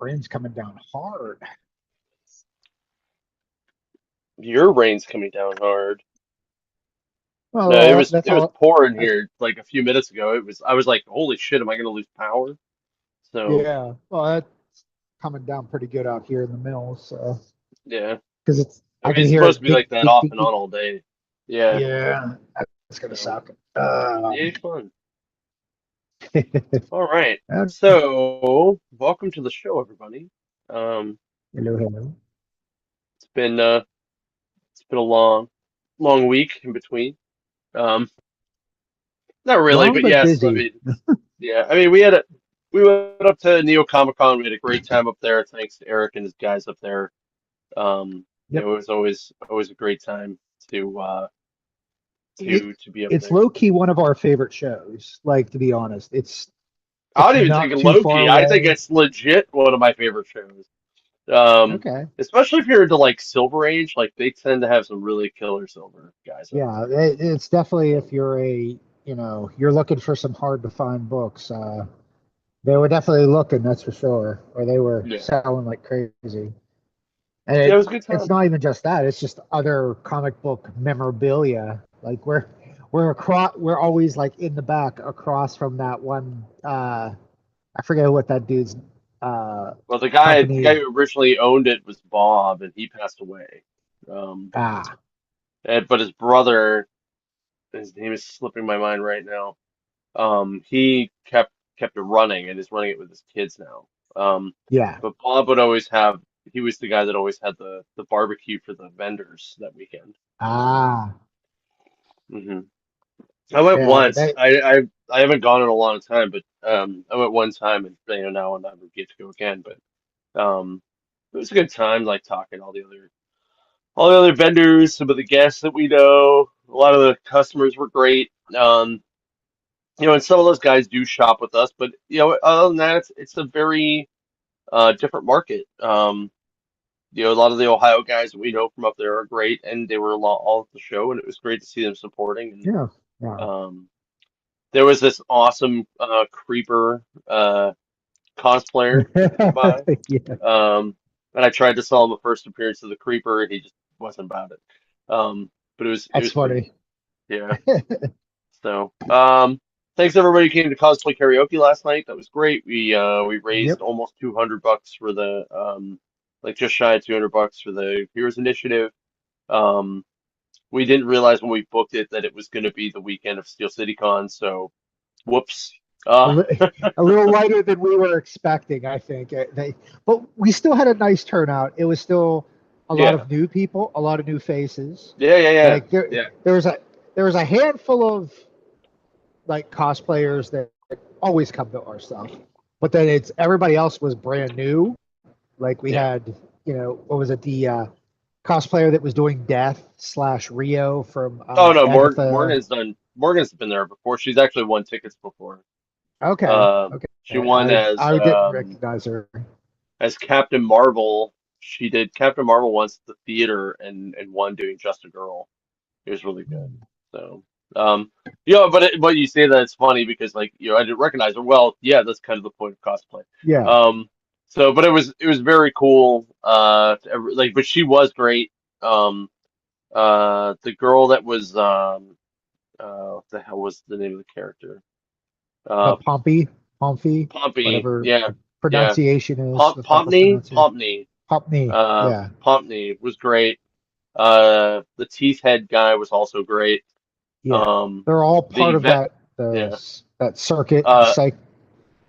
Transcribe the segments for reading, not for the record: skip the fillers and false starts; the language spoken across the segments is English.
Rain's coming down hard. Your rain's coming down hard. No, Well, that's it was all. pouring That's, here like a few minutes ago. I was like, holy shit, am I gonna lose power? So yeah. Well, that's coming down pretty good out here in the mills. So, yeah. because I I mean can it's hear supposed it to be like ding, that ding, off ding, and ding. on all day. Yeah. Yeah, that's gonna So suck. yeah, fun. Hello, All right. So welcome to the show, everybody. Um hello. it's been it's been a long week in between. Um Not really, Long but but yes, I busy. mean yeah. I mean we went up to Neo Comic Con, we had a great time up there, thanks to Eric and his guys up there. Yep. It was always a great time It to be up it's there. low key one of our favorite shows. Like to be honest, I it's don't even think not of too far Loki. I think away. it's legit one of my favorite shows. Um, Okay. Especially if you're into like Silver Age, like they tend to have some really killer Silver guys up Yeah, there. it's definitely if you're you're looking for some hard to find books. They were definitely looking, that's for sure, or they were Yeah, selling like crazy. And yeah, it was a good it's time. not even just that; it's just other comic book memorabilia. Like we're always like in the back across from that one. I forget what that dude's Well, the company. guy who originally owned it was Bob, and he passed away. Um, Ah, but his brother, his name is slipping my mind right now. He kept it running and is running it with his kids now. Um, yeah. but Bob would always have. He was the guy that always had the barbecue for the vendors that weekend. Ah, hmm I went yeah. once. I haven't gone in a long time, but I went one time, and now and I would get to go again. But it was a good time, like talking to all the other vendors, some of the guests that we know. A lot of the customers were great. And some of those guys do shop with us, but other than that, it's a very different market. A lot of the Ohio guys that we know from up there are great, and they were all at the show, and it was great to see them supporting. Yeah, yeah. And there was this awesome creeper cosplayer that came by, Yeah, um, and I tried to sell him the first appearance of the creeper, and he just wasn't about it. But it that's was pretty funny. cool. Yeah. So, thanks everybody who came to cosplay karaoke last night. That was great. We raised Yep. almost $200 for the like just shy of $200 for the Heroes Initiative. Um, we didn't realize when we booked it that it was going to be the weekend of Steel City Con, so whoops. A, Uh, li- a little lighter than we were expecting, I think. But we still had a nice turnout. It was still a lot yeah, of new people, a lot of new faces. yeah, Like there, yeah. there was a there was a handful of like cosplayers that always come to our stuff, but then it's everybody else was brand new. Like we Yeah. had, what was it, the cosplayer that was doing Death slash Rio from Oh no, Agatha. Morgan's been there before. She's actually won tickets before. Okay, Um, okay. she won I didn't recognize her. as Captain Marvel. She did Captain Marvel once at the theater and won doing Just a Girl. It was really good. So, um, but you say that it's funny because like I didn't recognize her. Well, yeah, that's kind of the point of cosplay. Yeah. Um, but it was very cool. But she was great. Um, the girl that was what the hell was the name of the character? The Uh, Pompey, Pompey. whatever Yeah, the yeah. pronunciation is, the proper pronunciation. Pompney. Pompney, yeah, Pompney was great. The teeth head guy was also great. yeah. Um, They're all part the of vet, yeah. that circuit, Uh, psych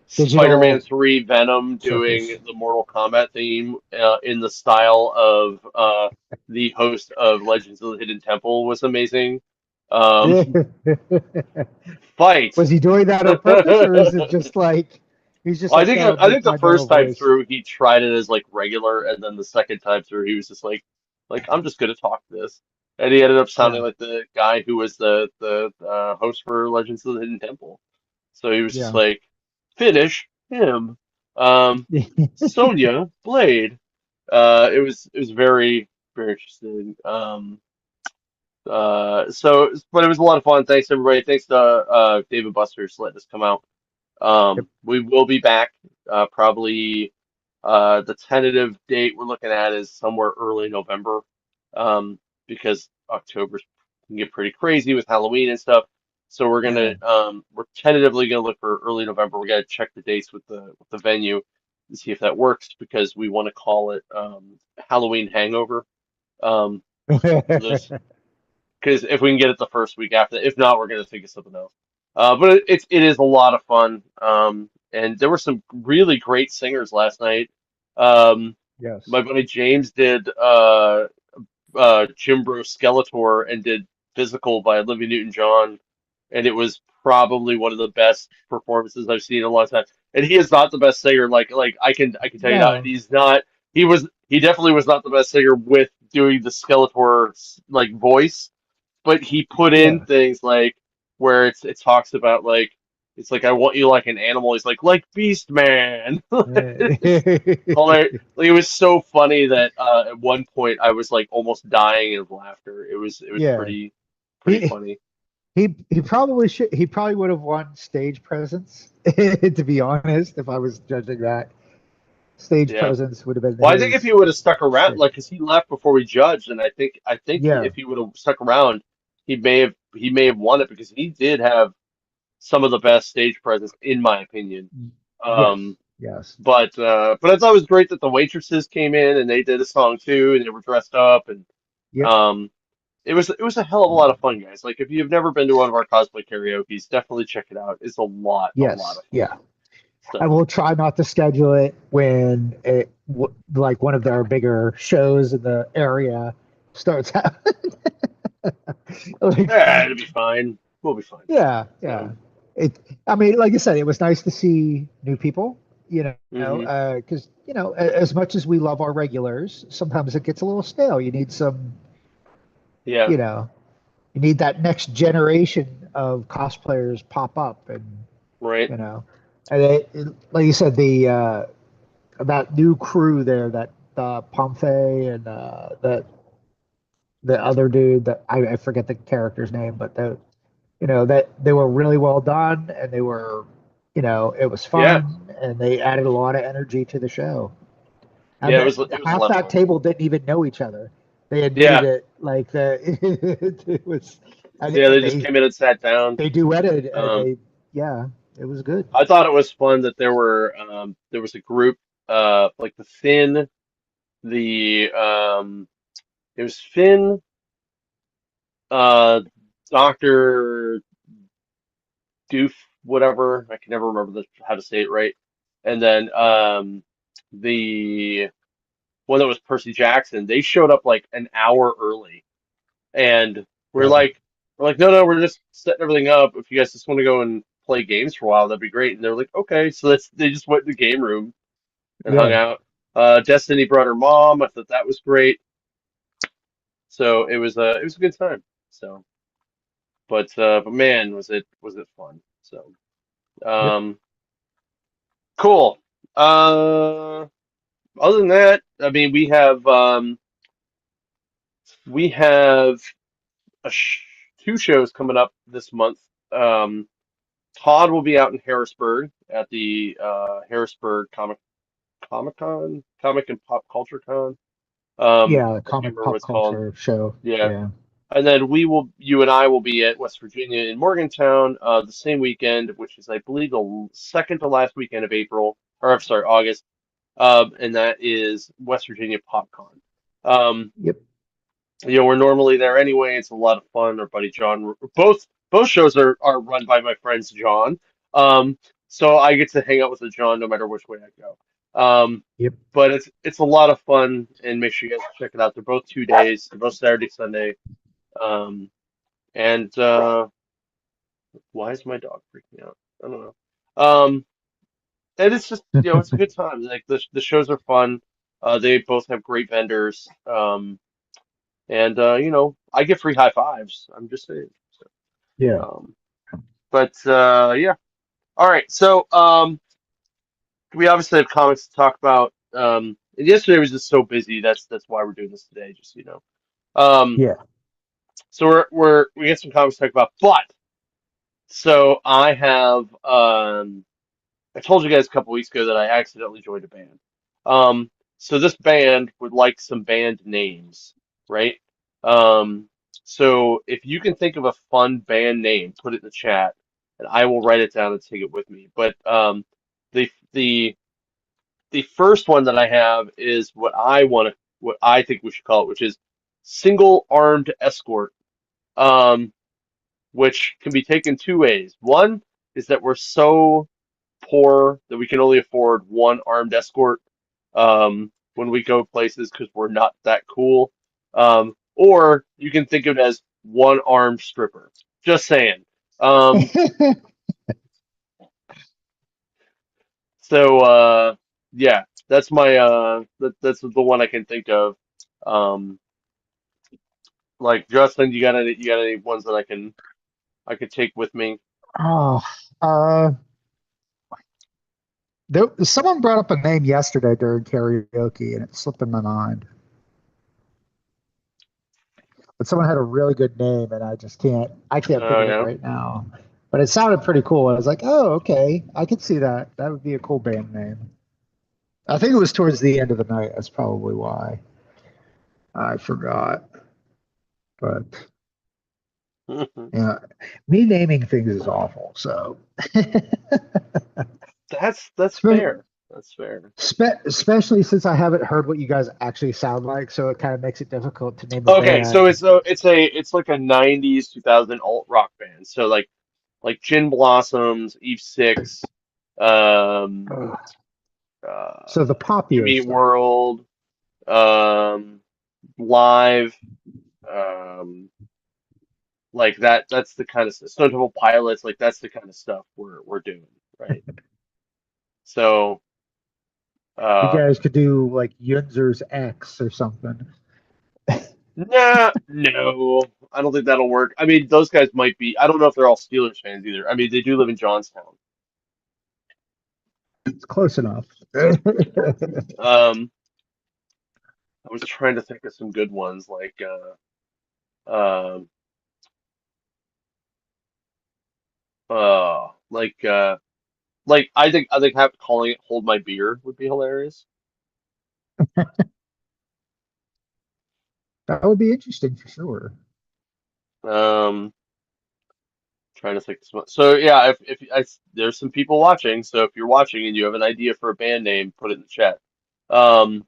Spider-Man digital 3 Venom doing circus. the Mortal Kombat theme in the style of the host of Legends of the Hidden Temple was amazing. Um, fight. Was he doing that on purpose, or is it just like he's just like, oh, I make think the my normal first time voice? through he tried it as like regular, and then the second time through he was just like I'm just gonna talk this, and he ended up sounding Yeah, like the guy who was the host for Legends of the Hidden Temple. So he was just yeah. like finish him, um, Sonya Blade. It was very interesting. But it was a lot of fun. Thanks everybody. Thanks to David Buster's letting us come out. Yep. We will be back probably. The tentative date we're looking at is somewhere early November, because October can get pretty crazy with Halloween and stuff. So Yeah. we're tentatively gonna look for early November. We gotta check the dates with the venue and see if that works because we want to call it Halloween Hangover. Um, so there's because if we can get it the first week after, if not, we're gonna think of something else. But it is a lot of fun. And there were some really great singers last night. Um, Yes. my buddy James did Jimbro Skeletor and did Physical by Olivia Newton-John, and it was probably one of the best performances I've seen in a long time. And he is not the best singer. Like I can tell you now, No. he's not. He definitely was not the best singer with doing the Skeletor like voice, but he put in Yeah. things like where it talks about like it's like I want you like an animal. He's like Beast Man. It's hilarious. Like it was so funny that at one point I was like almost dying of laughter. It was Yeah. pretty He funny. he probably should he probably would have won stage presence, to be honest, if I was judging that. Stage Yeah. presence would have been Well, I think if he his would have stuck around, shit. like, cause he left before we judged, and I think Yeah. if he would have stuck around, he may have won it because he did have some of the best stage presence in my opinion. Yes. Um, Yes. but I thought it was great that the waitresses came in and they did a song too, and they were dressed up, and Yep. um, it was a hell of a lot of fun, guys. Like if you've never been to one of our cosplay karaoke's, definitely check it out. It's a lot Yes. of fun. Yeah. I So will try not to schedule it when like one of their bigger shows in the area starts happening. Like, yeah, it'll be fine. We'll be fine. yeah, yeah. So, It. I mean, like I said, it was nice to see new people. hmm Because as much as we love our regulars, sometimes it gets a little stale. You need some, yeah, you know, you need that next generation of cosplayers pop up, and right. you know, and like you said, the that new crew there, that Pompey and that the other dude that I forget the character's name, but that they were really well done, and they were, it was Yeah, fun, and they added a lot of energy to the show. And yeah. It that was it was a half lot of that fun. table didn't even know each other. They admitted Yeah, it, like it was, and yeah. They just they came in and sat down. they duetted, and Um, yeah, it was good. I thought it was fun that there was a group like the Finn the it was Finn uh Doctor Doof whatever I can never remember how to say it right, and then the one that was Percy Jackson. They showed up like an hour early, and we're Yeah, like we're like no, we're just setting everything up. If you guys just want to go and play games for a while, that'd be great. And they're like okay, so they just went to the game room and hung yeah. out. Destiny brought her mom. I thought that was great. So it was a good time. So, but man, was it fun. So, Yep. um, cool. Uh, other than that, I mean, we have a two shows coming up this month. Um, Todd will be out in Harrisburg at the Harrisburg Comic Con, Comic and Pop Culture Con. Yeah, the I can't comic remember what pop it's called. culture show. Yeah. Yeah. And then you and I will be at West Virginia in Morgantown the same weekend, which is, I believe, the second to last weekend of April, or I'm sorry, August. And that is West Virginia PopCon. Um, Yep. we're normally there anyway. It's a lot of fun. Our buddy John, both shows are run by my friends John. Um, so I get to hang out with the John no matter which way I go. Yep. But it's a lot of fun, and make sure you guys check it out. They're both 2 days. They're both Saturday, Sunday. Um, and why is my dog freaking out? I don't know. Um, and it's just it's a good time. Like the shows are fun. They both have great vendors. And I get free high fives. I'm just saying. So, Yeah. um, but yeah. All right. So we obviously have comics to talk about. And yesterday was just so busy. That's why we're doing this today. Just so you know. Um, Yeah. so we get some comics to talk about, but so I told you guys a couple weeks ago that I accidentally joined a band. So this band would like some band names, right? Um, so if you can think of a fun band name, put it in the chat, and I will write it down and take it with me. But the first one that I have is what I think we should call it, which is single armed escort. Um, which can be taken two ways. One is that we're so poor that we can only afford one armed escort when we go places because we're not that cool. Or you can think of it as one armed stripper. Just saying. Um, so yeah, that's my that's the one I can think of. Um, like Justin, you got any ones that I could take with me? Oh, uh, someone brought up a name yesterday during karaoke, and it slipped in my mind. But someone had a really good name, and I can't think Oh of it yeah. right now. But it sounded pretty cool. I was like, oh, okay, I could see that. That would be a cool band name. I think it was towards the end of the night. That's probably why I forgot. But yeah, me naming things is awful. So, That's Spe- fair. That's fair. especially since I haven't heard what you guys actually sound like, so it kind of makes it difficult to name a Okay, so band. it's like a 90s 2000 alt rock band. So like Gin Blossoms, Eve Six, um Ugh. So the popular Jimmy stuff. World, um Live, um like that's the kind of Stone Temple Pilots, like that's the kind of stuff we're doing, right? So You uh guys could do like Yunzer's X or something. nah, no. I don't think that'll work. I mean, those guys might be. I don't know if they're all Steelers fans either. I mean, they do live in Johnstown. It's close enough. Um, I was trying to think of some good ones um, like I think have calling it "Hold My Beer" would be hilarious. That would be interesting for sure. Um, trying to think. So yeah, there's some people watching, so if you're watching and you have an idea for a band name, put it in the chat. Um,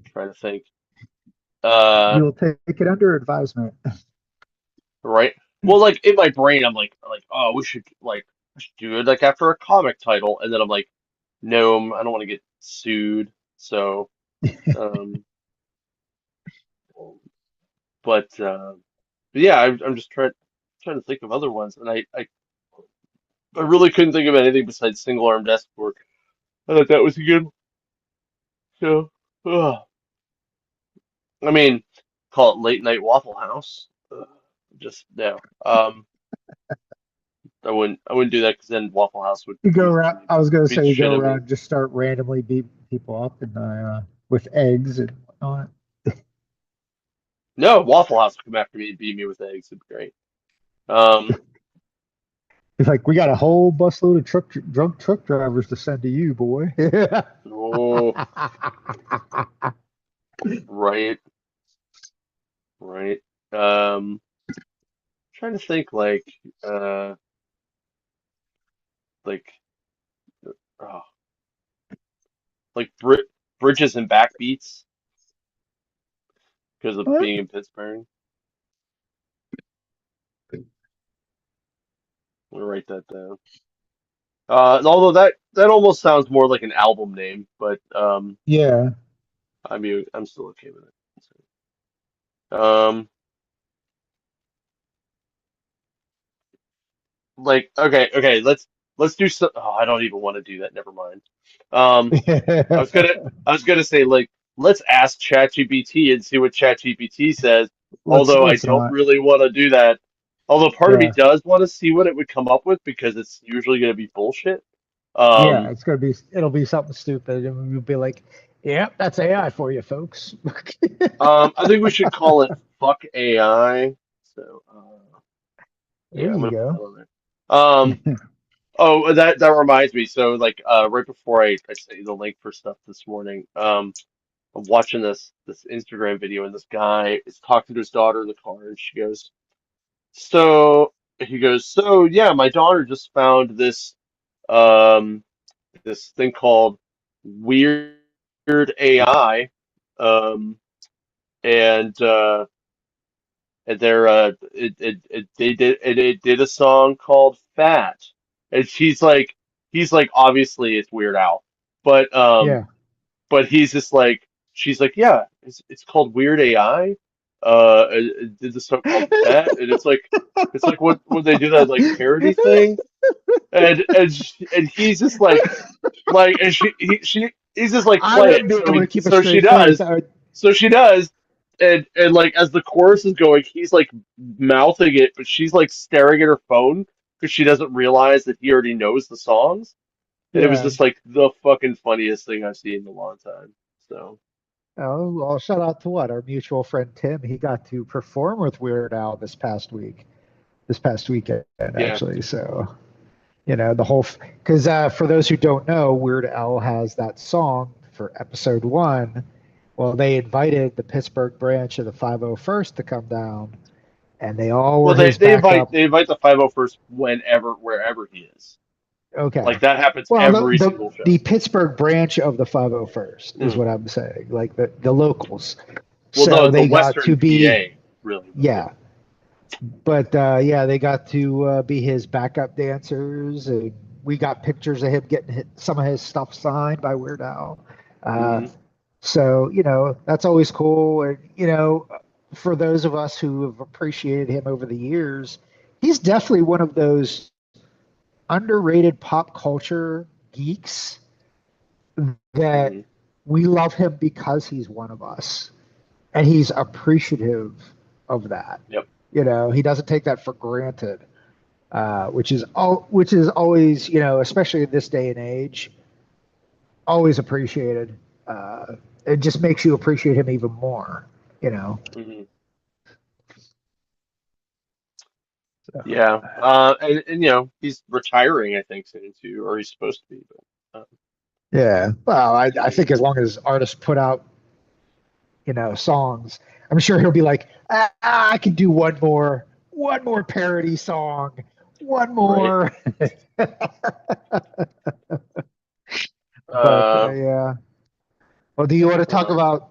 trying to think. Uh, You'll take it under advisement. right. Well, like in my brain, I'm like, oh, we should do it like after a comic title, and then I'm like, no, I don't want to get sued. So, um, but yeah, I'm just trying to think of other ones, and I really couldn't think of anything besides single arm desk work. I thought that was a good. So, ugh. I mean, call it late night Waffle House. Just no. I wouldn't do that because then Waffle House would You go be around. I was going to beat the say you shit go out of me. around, just start randomly beating people up and with eggs and whatnot. No, Waffle House would come after me and beat me with eggs. It'd be great. Um, It's like we got a whole busload of drunk truck drivers to send to you, boy. oh, right, right. Trying to think uh, like, oh, like bridges and backbeats because of What? being in Pittsburgh. I'm gonna write that down. Although that almost sounds more like an album name, but Yeah. I'm still okay with it. Like okay, let's do some. Oh, I don't even want to do that. Never mind. Um, I was gonna I was gonna say like let's ask ChatGPT and see what ChatGPT says. Although I Let's don't not. really want to do that. Although part of me Yeah. does want to see what it would come up with because it's usually gonna be bullshit. Yeah, Um, it'll be something stupid and we'll be like, yep, that's AI for you folks. I think we should call it "fuck AI." So There yeah, I'm you gonna put that go. on there. Um, Oh, that reminds me. So like right before I sent you the link for stuff this morning, I'm watching this Instagram video and this guy is talking to his daughter in the car and she goes, so he goes, so yeah, my daughter just found um this thing called Weird AI, um and they're it did a song called Fat, and he's like obviously it's Weird Al, but Yeah. he's just like she's like yeah it's called Weird AI, it did the song called Fat, and it's like what would they do that like parody thing, and he's just like and he's just like I play it, wouldn't be able to keep a so she straight face. does. So she does, and like as the chorus is going, he's like mouthing it, but she's like staring at her phone because she doesn't realize that he already knows the songs. And it was Yeah. just like the fucking funniest thing I've seen in a long time. So Oh, well, shout out to what? Our mutual friend Tim. He got to perform with Weird Al this past weekend, yeah, actually. So, the whole, because for those who don't know, Weird Al has that song for episode one. Well, they invited the Pittsburgh branch of the 501st to come down, and they all well were his backup. they invite the 501st whenever wherever he is. Okay. Like that happens Well, every single the show. Pittsburgh branch of the 501st is Mm. what I'm saying, like the locals. Well, So the they got to Western be, PA really, but yeah. yeah. But yeah, they got to be his backup dancers, and we got pictures of him getting some of his stuff signed by Weird Al. Uh, Hmm. so that's always cool. And for those of us who have appreciated him over the years, he's definitely one of those underrated pop culture geeks that Hmm. we love him because he's one of us, and he's appreciative of that. Yep. He doesn't take that for granted, which is always, especially in this day and age, always appreciated. It just makes you appreciate him even more, you know. Hmm. So, Yeah. And he's retiring, I think, soon too, or he's supposed to be. But yeah. Well, I yeah. think as long as artists put out, songs, I'm sure he'll be like, I can do one more parody song, one Right. more. But Uh, yeah. Well, do you want to talk um, about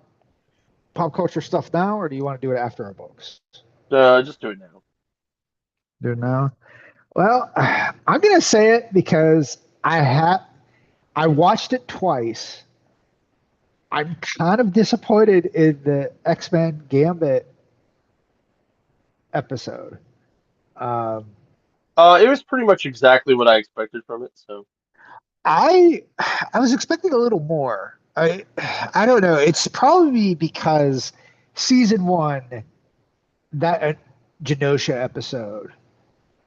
pop culture stuff now, or do you want to do it after our books? just do it now. Do it now. Well, I'm gonna say it because I watched it twice. I'm kind of disappointed in the X-Men Gambit episode. Um, It was pretty much exactly what I expected from it. So. I I was expecting a little more. I don't know. It's probably because season one, that Genosha episode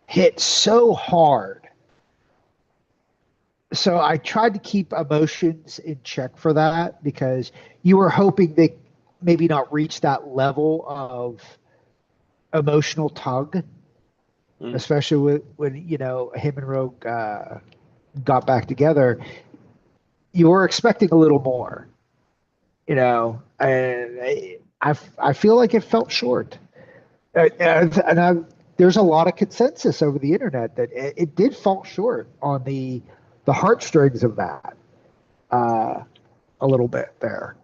hit so hard. So I tried to keep emotions in check for that because you were hoping they maybe not reach that level of emotional tug, Mm. especially when him and Rogue got back together. You were expecting a little more, and I feel like it felt short. There's a lot of consensus over the internet that it did fall short on the heartstrings of that a little bit there.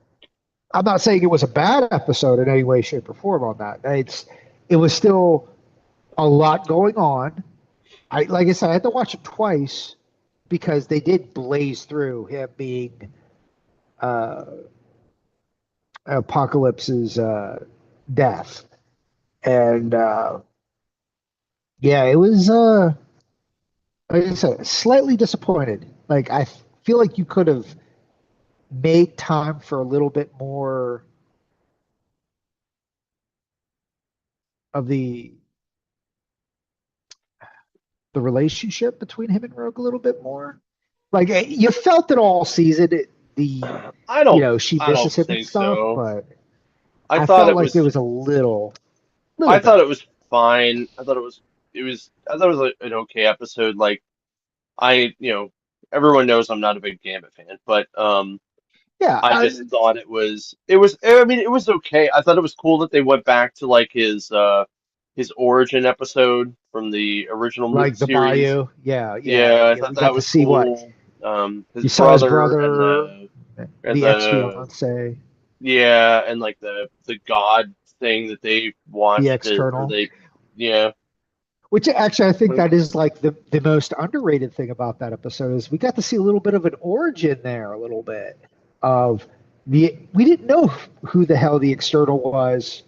I'm not saying it was a bad episode in any way, shape, or form on that. It was still a lot going on. Like I said, I had to watch it twice because they did blaze through him being uh, Apocalypse's death, and yeah, it was like I said, slightly disappointed. Like feel like you could have made time for a little bit more of the relationship between him and Rogue a little bit more. Like you felt it all season. The I don't she I don't misses him and think stuff, so. but I I thought felt it like there was was a little I thought bit. it was fine. I thought it was an okay episode. Like everyone knows I'm not a big Gambit fan, but Yeah, I just thought I mean, it was okay. I thought it was cool that they went back to like his origin episode from the original like the series. Bayou. Yeah, yeah, Yeah, I yeah. thought We that got to was see what cool. His you saw his brother and brother, and the ex the fiance, yeah, and like the god thing that they the watched it or external. they yeah. Which actually, I think that is like the most underrated thing about that episode is we got to see a little bit of an origin there, a little bit of we didn't know who the hell the external was.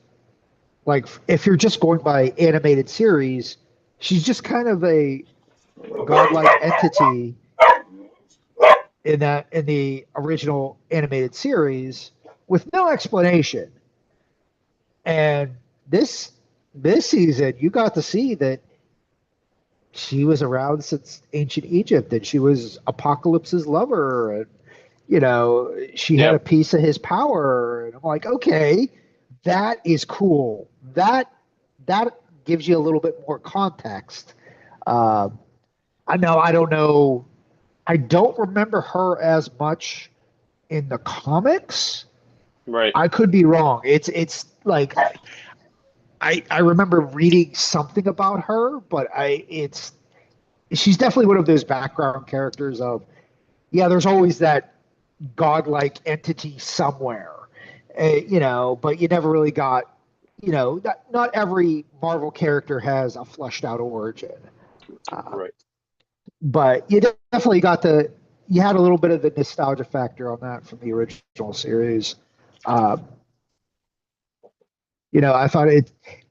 Like, if you're just going by animated series, she's just kind of a godlike entity in the original animated series with no explanation. And this this season, you got to see that she was around since ancient Egypt, and she was Apocalypse's lover, and she had Yeah, a piece of his power. And I'm like, okay, that is cool. That gives you a little bit more context. Um, I don't know. I don't remember her as much in the comics. right. I could be wrong. It's like I remember reading something about her, but I it's she's definitely one of those background characters of yeah. There's always that godlike entity somewhere, but you never really got not every Marvel character has a fleshed out origin. Uh, Right. but you definitely got you had a little bit of the nostalgia factor on that from the original series. Uh, I thought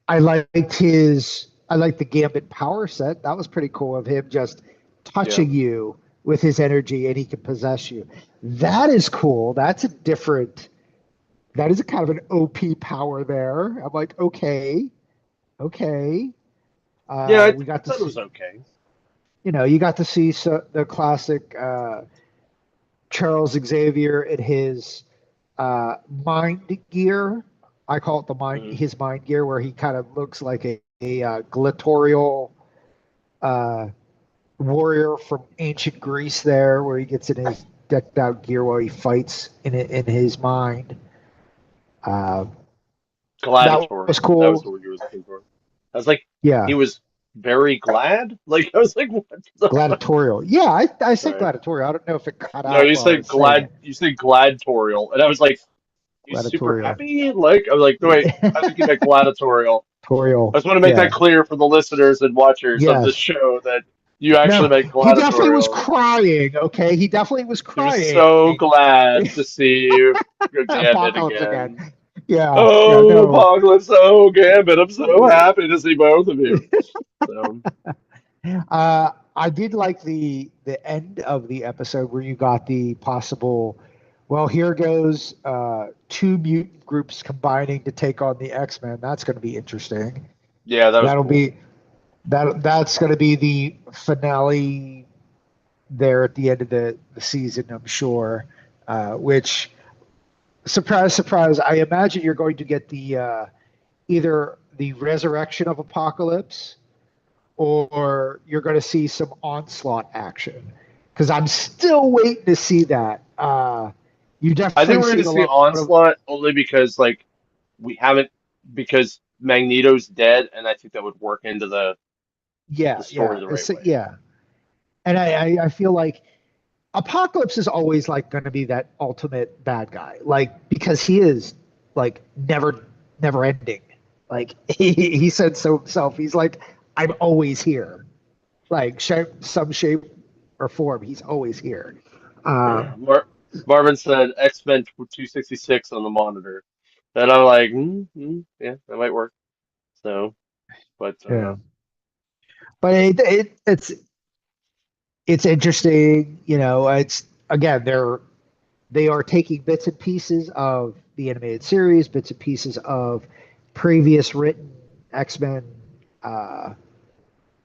I liked the Gambit power set. That was pretty cool of him just Yeah. touching you with his energy and he can possess you. That is cool. That is a kind of an OP power there. I'm like, okay, okay. Yeah, We I got to thought it see, was okay. you got to see the classic Charles Xavier in his mind gear. I call it Hmm. his mind gear, where he kind of looks like a gladiatorial uh, warrior from ancient Greece. There, where he gets in his decked out gear while he fights in his mind. Uh, that was Gladiatorial. That was cool. the word you was looking for. I was like, he Yeah, was very glad. Like I was like, what the fuck? gladiatorial. Yeah, I said Right. gladiatorial. I don't know if it cut No, out while I was saying it. you said gladiatorial, and I was like, you super Gladiatorial. happy? Like I was like, no wait, I think you meant gladiatorial. I Torial. just want to make that Yeah. clear for the listeners and watchers of this Yes. show that you actually No, meant he definitely was gladiatorial. crying. Okay, he definitely was He was crying. so glad to see Gambit Apocalypse again. again. Yeah, yeah, Oh, no. Apocalypse! Oh, Gambit! I'm so happy to see both of you. So I did like the end of the episode where you got the possible. Well, here goes two mutant groups combining to take on the X-Men. That's going to be interesting. yeah, that was That'll cool. be that's going to be the finale there at the end of the season, I'm sure. Which surprise, surprise! I imagine you're going to get the either the resurrection of Apocalypse or you're going to see some onslaught action because I'm still waiting to see that. You I think definitely we're going to seen a see lot of Onslaught only because like we haven't because Magneto's dead, and I think that would work into the yeah, story yeah, the right way. yeah, and I feel like Apocalypse is always like going to be that ultimate bad guy, like because he is like never ending. Like he said so himself. He's like, I'm always here. Like some shape or form, he's always here. Um, Marvin said X-Men 266 on the monitor, and I'm like, yeah, that might work. So, but yeah, but it's interesting. It's again they are taking bits and pieces of the animated series, bits and pieces of previous written X-Men uh,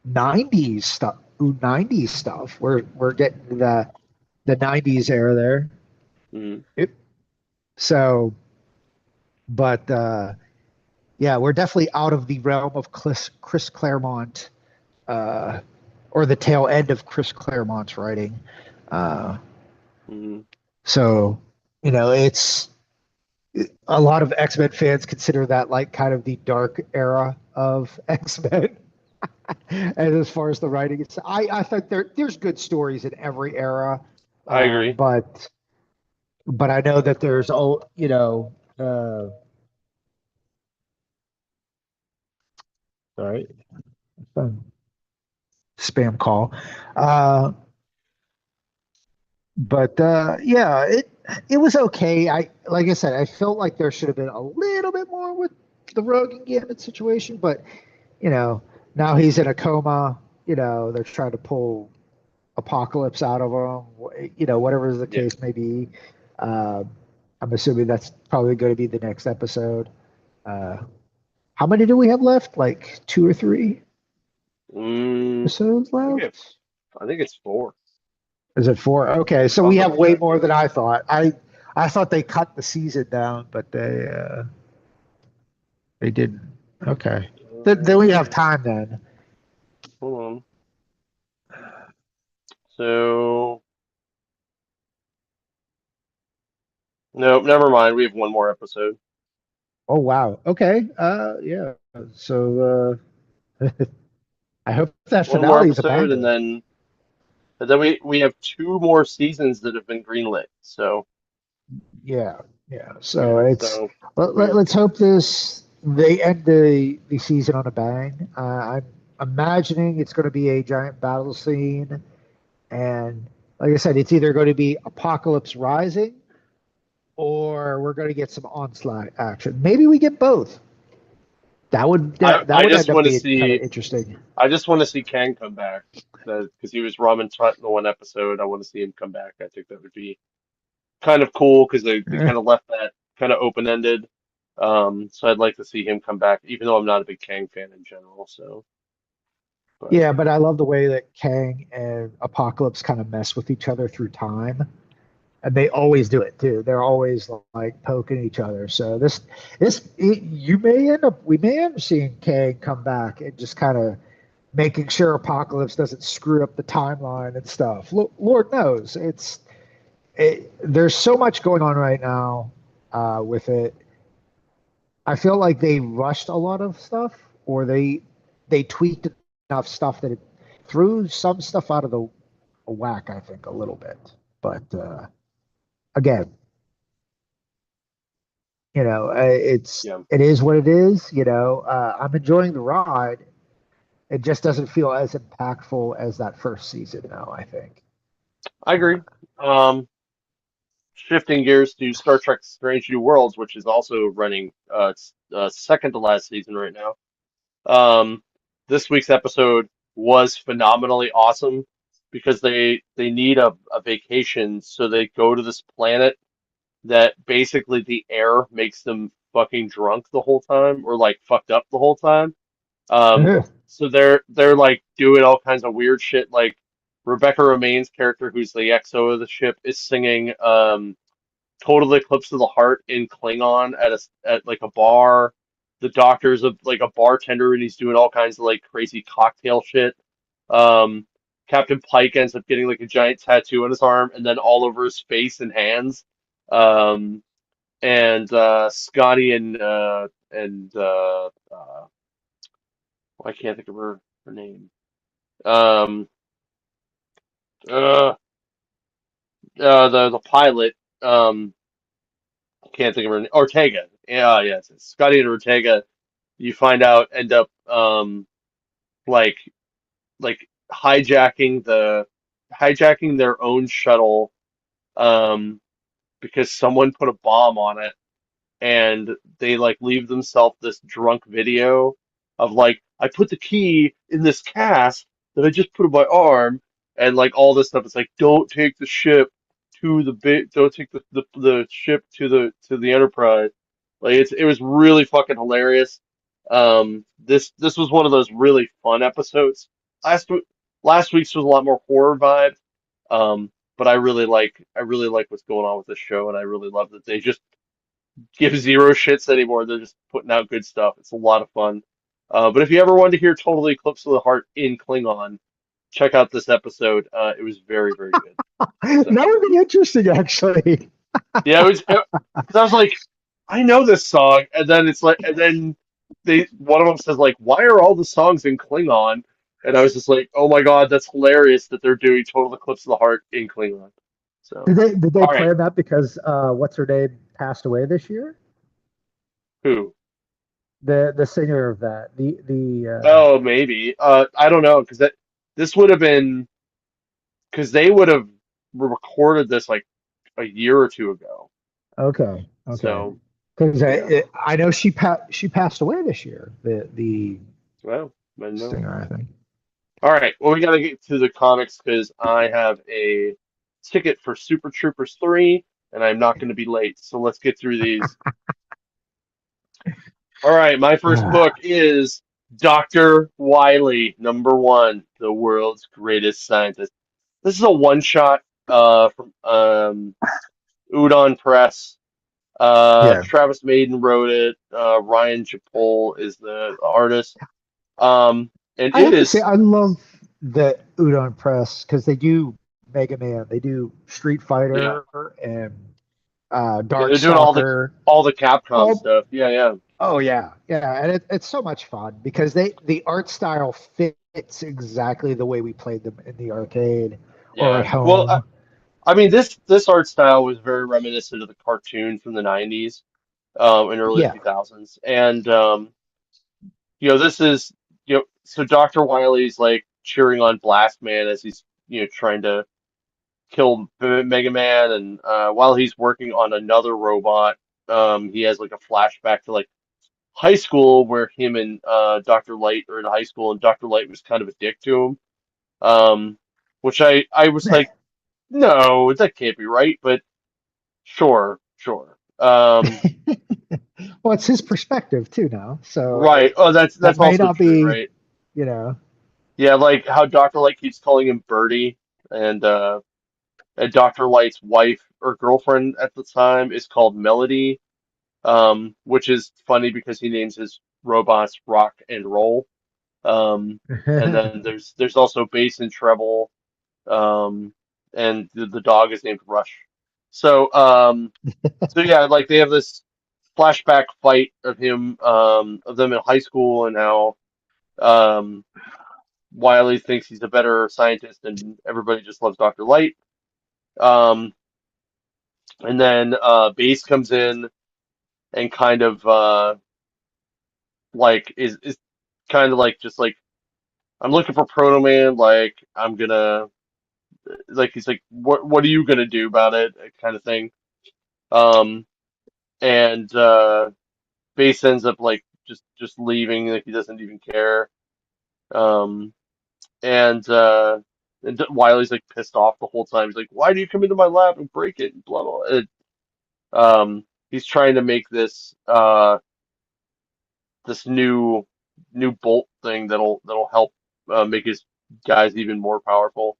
90s stuff, 90s stuff. We're getting the 90s era there. mm, Yep. So, but yeah, we're definitely out of the realm of Chris Claremont uh, or the tail end of Chris Claremont's writing. Uh, Mhm. so it's a lot of X-Men fans consider that like kind of the dark era of X-Men. And as far as the writing, I think there's good stories in every era, I agree. but I know that there's sorry, spam call. Uh, but yeah, it was okay. Like I said, I felt like there should have been a little bit more with the Rogue and Gambit situation, but you know, now he's in a coma. They're trying to pull Apocalypse out of him. Whatever the Yeah. case may be. Uh, I'm assuming that's probably going to be the next episode. Uh, how many do we have left? Like two or three episodes I think left? it's I think it's four Is it four? Okay, so we off of have way that. more than I thought. I thought they cut the season down, but they didn't. Okay, then we have time then. Hold on. So no, never mind. We have one more episode. Oh wow. Okay. Yeah. So I hope that One more finale is a episode, and banger. then we have two more seasons that have been greenlit. So Yeah. Yeah. So yeah. it's So we're let's hope they end the season on a bang. I'm imagining it's going to be a giant battle scene, and like I said, it's either going to be Apocalypse Rising or we're going to get some onslaught action. Maybe we get both. That I would just end up want to being kind of see interesting. I just want to see Kang come back because he was Ramen Tut in the one episode. I want to see him come back. I think that would be kind of cool because they kind of left that kind of open ended. So I'd like to see him come back, even though I'm not a big Kang fan in general. So, but Yeah, but I love the way that Kang and Apocalypse kind of mess with each other through time. And they always do it too. They're always like poking each other. So you may end up we may end up seeing Kang come back and just kind of making sure Apocalypse doesn't screw up the timeline and stuff. Lord knows there's so much going on right now with it. I feel like they rushed a lot of stuff, or they tweaked enough stuff that it threw some stuff out of the whack. I think a little bit, but again, yeah, it is what it is. I'm enjoying the ride. It just doesn't feel as impactful as that first season now, I think. I agree. Um, Shifting gears to Star Trek Strange New Worlds, which is also running second to last season right now. Um, this week's episode was phenomenally awesome because they need a vacation, so they go to this planet that basically the air makes them fucking drunk the whole time or like fucked up the whole time. Um, so they're like doing all kinds of weird shit. Like Rebecca Romijn's character, who's the XO of the ship, is singing Total Eclipse of the Heart in Klingon at like a bar. The doctor's like a bartender and he's doing all kinds of like crazy cocktail shit. Um, Captain Pike ends up getting like a giant tattoo on his arm and then all over his face and hands. Um, and Scotty and I can't think of her name. Um, uh, the pilot. Can't think of her name. Ortega. Yeah, yes, it's Scotty and Ortega. You find out end up like like hijacking their own shuttle um because someone put a bomb on it and they like leave themselves this drunk video of like I put the key in this cast that I just put in my arm and like all this stuff. It's like don't take the ship to the bit, don't take the ship to the Enterprise. Like it was really fucking hilarious. This was one of those really fun episodes. Last week last week's was a lot more horror vibe. But I really like what's going on with this show and I really love that they just give zero shits anymore. They're just putting out good stuff. It's a lot of fun. But if you ever wanted to hear Totally Eclipse of the Heart in Klingon, check out this episode. It was very, very good. That So would be interesting, actually. yeah, it was because I was like, I know this song, and then it's like, and then they one of them says like, why are all the songs in Klingon? And I was just like, oh my God, that's hilarious that they're doing Total Eclipse of the Heart in Klingon. So, Did they all right, plan that because what's her name passed away this year? who? The singer of that. Oh, maybe. I don't know because that this would have been because they would have recorded this like a year or two ago. Okay, okay. So Because yeah, I know she passed away this year. The well, I don't know. singer, I think. All right, well, we got to get to the comics because I have a ticket for Super Troopers 3 and I'm not going to be late. So let's get through these. All right, my first book is Dr. Wily, #1, the world's greatest scientist. This is a one shot from Udon Press. Yeah, Travis Maiden wrote it. Ryan Chapol is the artist. Um, and I it have to say is, I love the Udon Press because they do Mega Man, they do Street yeah, Fighter and yeah, Dark they're doing Stalker. all the Capcom Oh, stuff. Yeah, yeah. oh yeah, yeah, and it's so much fun because the art style fits exactly the way we played them in the arcade or at Yeah. Well, home. I mean, this art style was very reminiscent of the cartoon from the 90s, and early Yeah. 2000s. And this is, so Dr. Wily's like cheering on Blast Man as he's, trying to kill Mega Man, and while he's working on another robot, he has like a flashback to like high school where him and Dr. Light are in high school, and Dr. Light was kind of a dick to him. Which I was like, no, that can't be right, but sure, sure. Well, it's his perspective too now, so Right. Oh, that that's may also not true, be, right? you know. Yeah, like how Dr. Light keeps calling him Birdie, and Dr. Light's wife or girlfriend at the time is called Melody, which is funny because he names his robots Rock and Roll. And then there's also bass and treble, um, and the dog is named Rush. So so yeah, like they have this flashback fight of them in high school and how um Wily thinks he's a better scientist and everybody just loves Dr. Light. Um, and then Base comes in and kind of like is kind of like just like I'm looking for Proto Man, like I'm gonna like he's like what are you gonna do about it kind of thing. Um, and Base ends up like just leaving, like he doesn't even care. Um, and Wiley's like pissed off the whole time. He's like, "Why do you come into my lab and break it?" And blah blah. He's trying to make this new bolt thing that'll help make his guys even more powerful.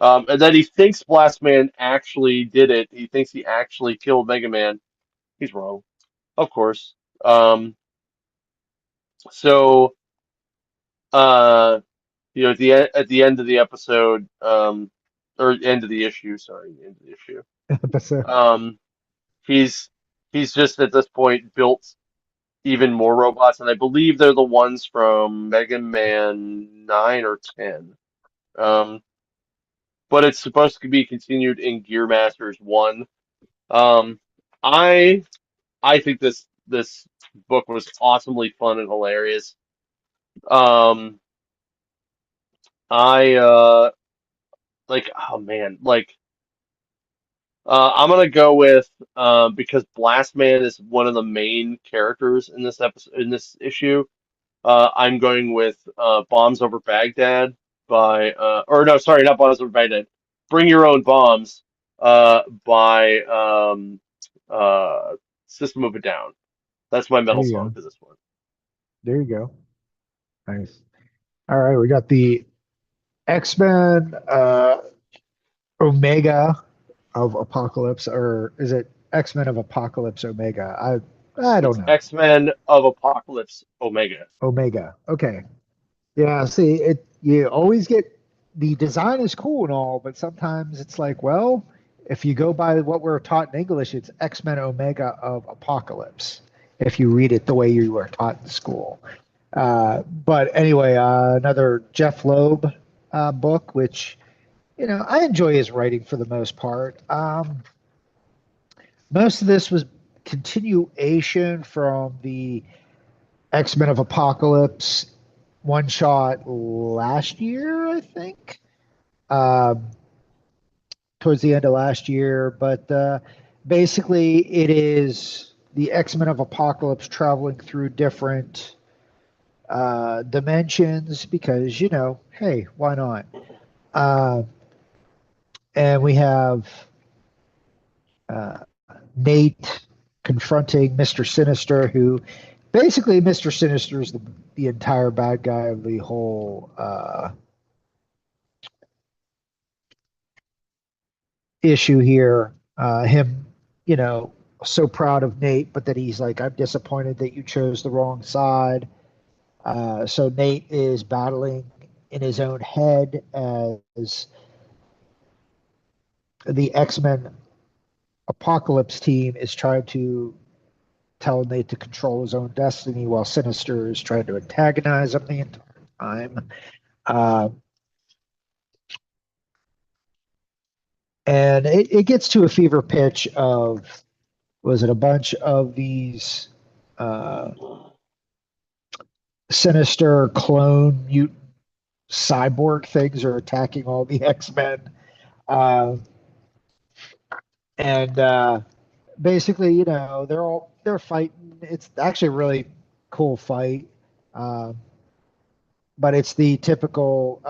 And then he thinks Blast Man actually did it. He thinks he actually killed Mega Man. He's wrong, of course. Um, so at the end of the episode, or end of the issue, sorry, end of the issue. Episode. Um, he's he's just at this point built even more robots, and I believe they're the ones from Mega Man 9 or 10. Um, but it's supposed to be continued in Gear Masters 1. Um, I I think this book was awesomely fun and hilarious. Um, I like oh man, like I'm gonna go with because Blast Man is one of the main characters in this episode in this issue. I'm going with Bombs Over Baghdad by or no, sorry, not Bombs Over Baghdad. Bring Your Own Bombs by System of a Down. That's my There metal you song go. for this one. There you go. Nice. All right, we got the X-Men Omega of Apocalypse, or is it X-Men of Apocalypse Omega? I don't It's know. X-Men of Apocalypse Omega. Omega. Okay. Yeah, see, it you always get the design is cool and all, but sometimes it's like, well, if you go by what we're taught in English, it's X-Men Omega of Apocalypse. If you read it the way you were taught in school. But anyway, another Jeff Loeb book, which I enjoy his writing for the most part. Most of this was continuation from the X-Men of Apocalypse one shot last year, I think. Um, Towards the end of last year, but basically it is the X-Men of Apocalypse traveling through different dimensions because, hey, why not? Uh, and we have uh, Nate confronting Mr. Sinister, who basically Mr. Sinister is the entire bad guy of the whole issue here. Him, you know, so proud of Nate, but that he's like, I'm disappointed that you chose the wrong side. So Nate is battling in his own head as the X-Men Apocalypse team is trying to tell Nate to control his own destiny while Sinister is trying to antagonize him the entire time. Uh, and it gets to a fever pitch of, was it a bunch of these uh, Sinister clone mutant cyborg things are attacking all the X-Men. Uh, and basically, they're fighting. It's actually a really cool fight. Um, but it's the typical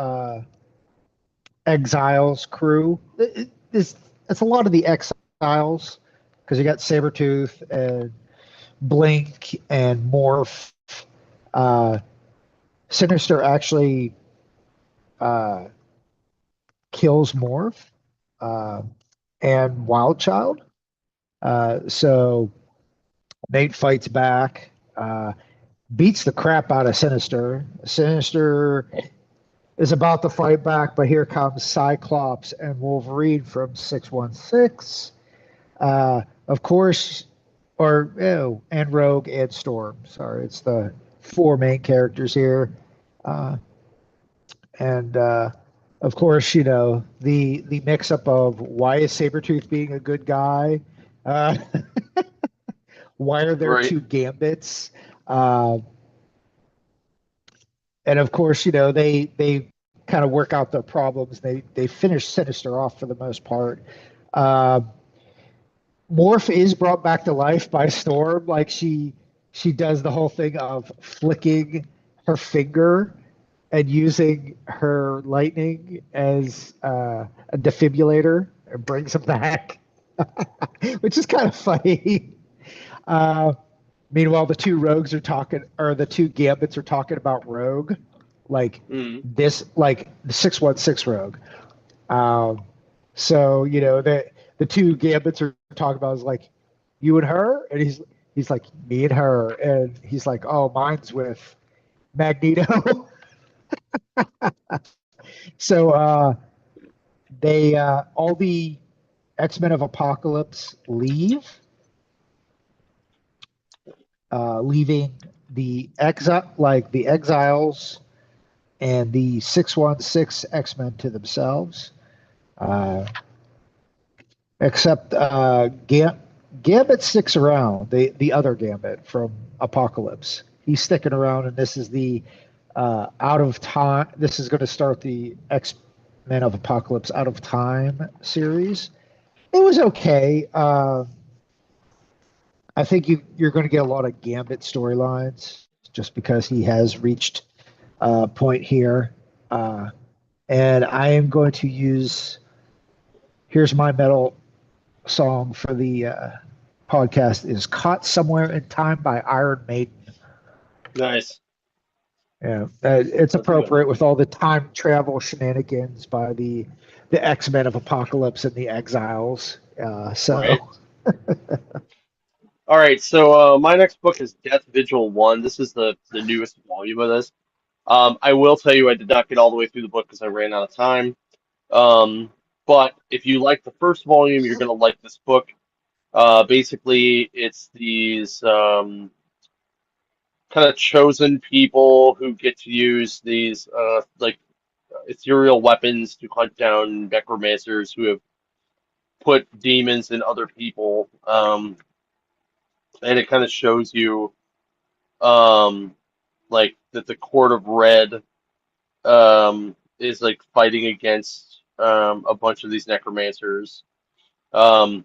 Exiles crew. It's a lot of the Exiles because you got Sabretooth and Blink and Morph. Uh, Sinister actually uh, kills Morph uh, and Wildchild. So Nate fights back, beats the crap out of Sinister. Sinister is about to fight back, but here comes Cyclops and Wolverine from 616. Of course, and Rogue and Storm. Sorry, it's the four main characters here. Uh, and of course, the mix up of why is Sabretooth being a good guy? Uh, why are there Right. two Gambits? Uh, and of course, they kind of work out their problems. They finish Sinister off for the most part. Uh, Morph is brought back to life by Storm. Like she does the whole thing of flicking her finger and using her lightning as a defibrillator and brings him back, which is kind of funny. Uh, Meanwhile, the two rogues are talking, or the two gambits are talking about Rogue, like Mm. like the 616 Rogue. Um, so the two gambits are talking about is like you and her, and he's like me and her, and he's like, oh, mine's with Magneto. So they all the X-Men of Apocalypse leave, leaving the Exiles and the 616 X-Men to themselves. Uh, except Gambit sticks around. The other Gambit from Apocalypse, he's sticking around, and this is the out of time. This is going to start the X Men of Apocalypse Out of Time series. It was okay. I think you're going to get a lot of Gambit storylines just because he has reached a point here. And I am going to use Here's My Metal song for the podcast is Caught Somewhere in Time by Iron Maiden. Nice. Yeah, it's That's good. appropriate with all the time travel shenanigans by the X-Men of Apocalypse and the Exiles. Right. So All right. So my next book is Death Vigil 1. This is the newest volume of this. I will tell you, I did not get all the way through the book because I ran out of time. Um, but if you like the first volume, you're gonna like this book. Basically, it's these kind of chosen people who get to use these like ethereal weapons to hunt down necromancers who have put demons in other people. And it kind of shows you um, like that the Court of Red is like fighting against a bunch of these necromancers. Um,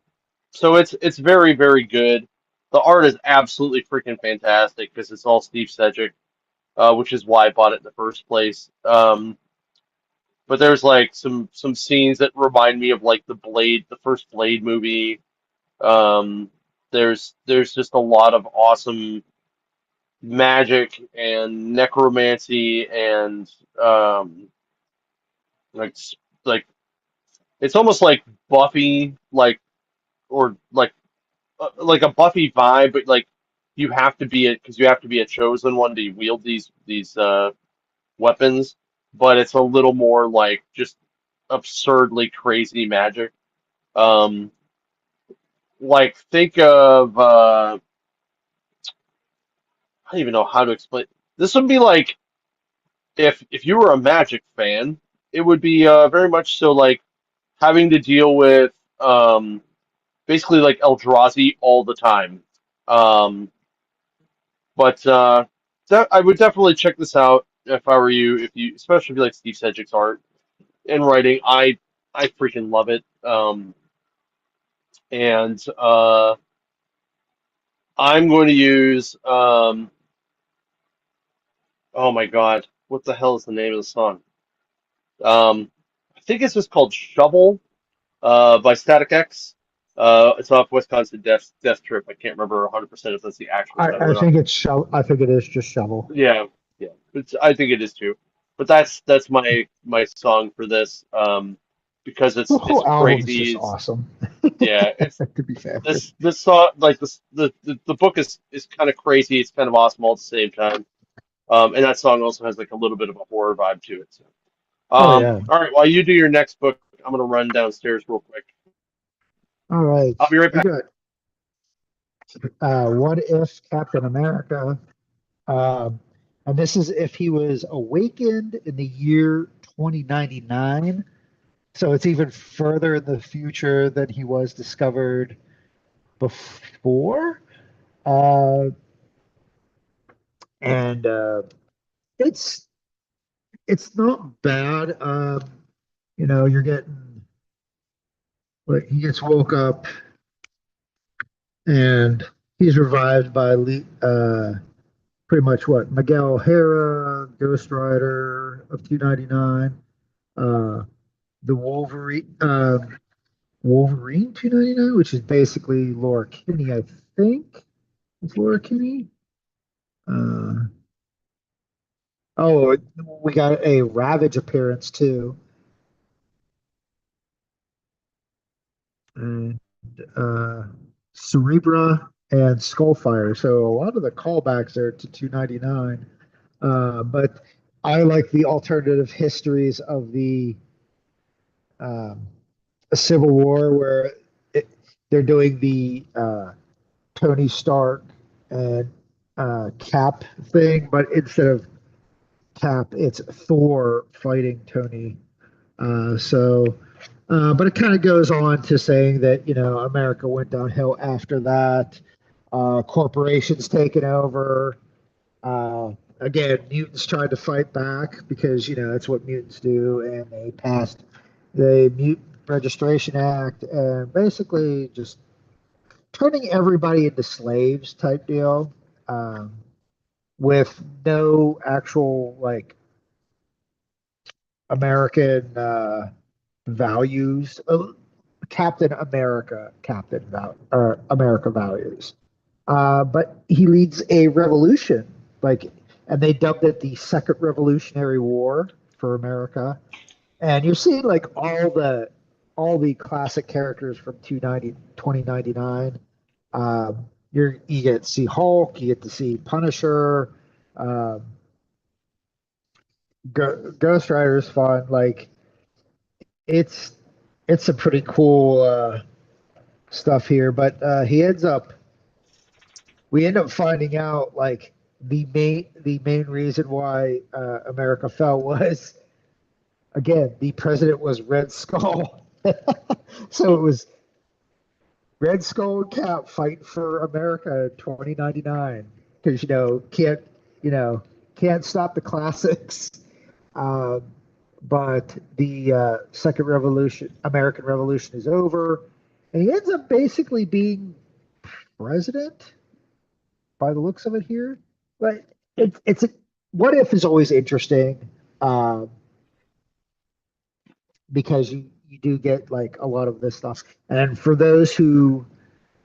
so it's very very good. The art is absolutely freaking fantastic because it's all Steve Sedgwick, which is why I bought it in the first place. But there's like some scenes that remind me of like the Blade, the first Blade movie. Um, there's just a lot of awesome magic and necromancy and um, like like it's almost like Buffy, or like a Buffy vibe, but like you have to be it because you have to be a chosen one to wield these weapons, but it's a little more like just absurdly crazy magic. Um, like think of I don't even know how to explain. This would be like if you were a Magic fan, it would be very much so like having to deal with basically like Eldrazi all the time. Um, but I would definitely check this out if I were you. If you, especially if you like Steve Sedgwick's art and writing, I freaking love it. And I'm going to use oh my God, what the hell is the name of the song? I think it's just called Shovel by Static X. It's off Wisconsin Death Trip. I can't remember 100% if that's the actual title I or not. think it's I think it is just shovel. Yeah, yeah. I think it is too. But that's my song for this because The it's whole album is crazy. just awesome. Yeah, it's To be fair. this song like the book is kind of crazy. It's kind of awesome all at the same time. And that song also has like a little bit of a horror vibe to it. So, Oh yeah. all right, while you do your next book, I'm gonna run downstairs real quick. All right. I'll be right We back. got What If Captain America? Um, and this is if he was awakened in the year 2099. So it's even further in the future than he was discovered before. Uh, and it's it's not bad. You're getting like he gets woke up and he's revived by pretty much what Miguel O'Hara, Ghost Rider of 299, uh, the Wolverine 299, which is basically Laura Kinney, I think. It's Laura Kinney. Uh, oh, we got a Ravage appearance too, and uh, Cerebra and Skullfire. So a lot of the callbacks there to 299. But I like the alternative histories of the um, Civil War where it, they're doing the Tony Stark and Cap thing, but instead of Cap, it's Thor fighting Tony. But it kind of goes on to saying that, America went downhill after that. Corporations taken over. Again, mutants tried to fight back because, that's what mutants do. And they passed the Mutant Registration Act and basically just turning everybody into slaves type deal, um, with no actual like American values. America values. But he leads a revolution, like, and they dubbed it the Second Revolutionary War for America. And you're seeing like all the classic characters from 2099. You get to see Hulk, you get to see Punisher, um, Ghost Rider is fun. Like it's it's a pretty cool stuff here, but he ends up we end up finding out like the main reason why America fell was again the president was Red Skull. So it was Red Skull and Cap fight for America in 2099 because you know can't stop the classics. Um, but the Second Revolution, American Revolution, is over, and he ends up basically being president by the looks of it here. But it's a, what if is always interesting uh, because you do get like a lot of this stuff. And for those who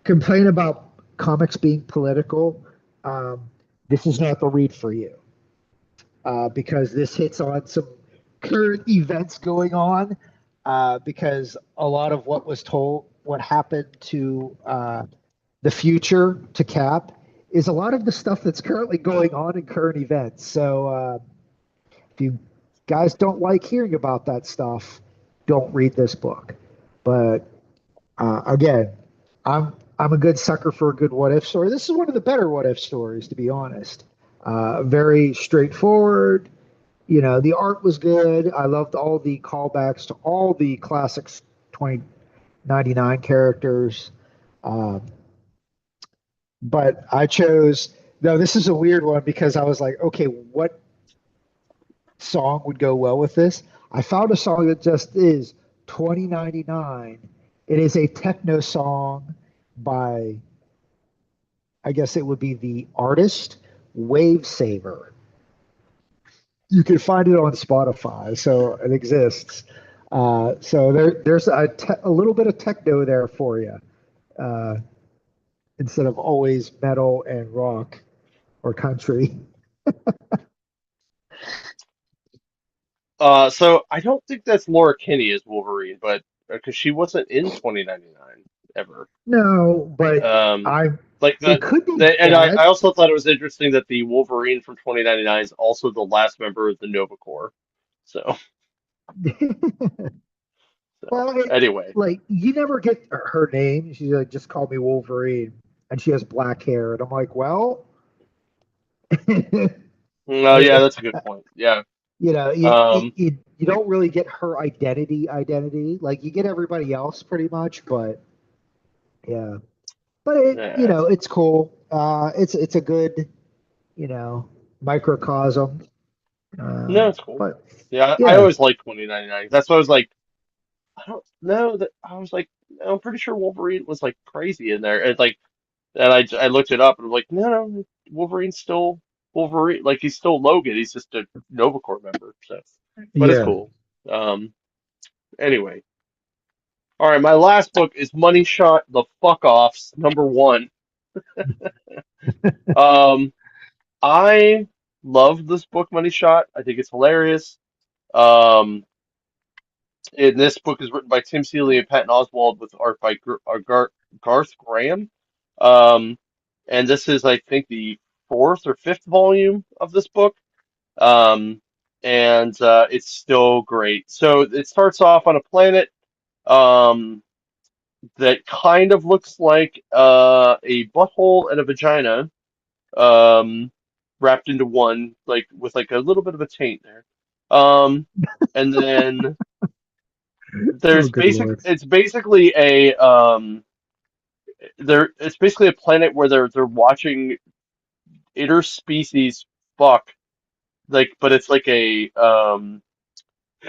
complain about comics being political, um, this is not the read for you because this hits on some current events going on. Because a lot of what was told, what happened to the future to Cap, is a lot of the stuff that's currently going on in current events. So if you guys don't like hearing about that stuff, don't read this book. But again, I'm a good sucker for a good what if story. This is one of the better what if stories, to be honest. Very straightforward. You know, the art was good. I loved all the callbacks to all the classics 2099 characters. Um, but I chose, no, this is a weird one because I was like, okay, what song would go well with this? I found a song that just is 2099. It is a techno song by, I guess it would be the artist Wave Saver. You can find it on Spotify, so it exists. So there's a little bit of techno there for you, uh, instead of always metal and rock or country. So I don't think that's Laura Kinney as Wolverine, but because she wasn't in 2099 ever. No, but Um, I like it could be and that. I also thought it was interesting that the Wolverine from 2099 is also the last member of the Nova Corps. So, so Well, anyway, like you never get her name. She's like, just call me Wolverine, and she has black hair, and I'm like, well, no, yeah, that's a good point. Yeah. you know, Um, you don't really get her identity. Like you get everybody else pretty much, but yeah. But yeah, it's cool. It's a good, you know, microcosm. no, it's cool. But Yeah, I yeah, always liked 2099. That's why I was like, I don't know that I was like, I'm pretty sure Wolverine was like crazy in there. And like, and I looked it up and I'm like, no, Wolverine's still Wolverine. Like he's still Logan. He's just a Nova Corps member. So, but it's yeah. cool. Um, anyway, all right. My last book is Money Shot: The Fuck Offs, #1. Um, I love this book, Money Shot. I think it's hilarious. Um, and this book is written by Tim Seeley and Patton Oswalt with art by Garth Graham. Um, and this is, I think, the fourth or fifth volume of this book. Um, and it's still great. So it starts off on a planet um, that kind of looks like a butthole and a vagina um, wrapped into one, like with like a little bit of a taint there. Um, and then Oh, there's good lord. it's basically a it's basically a planet where they're watching interspecies fuck like but it's like a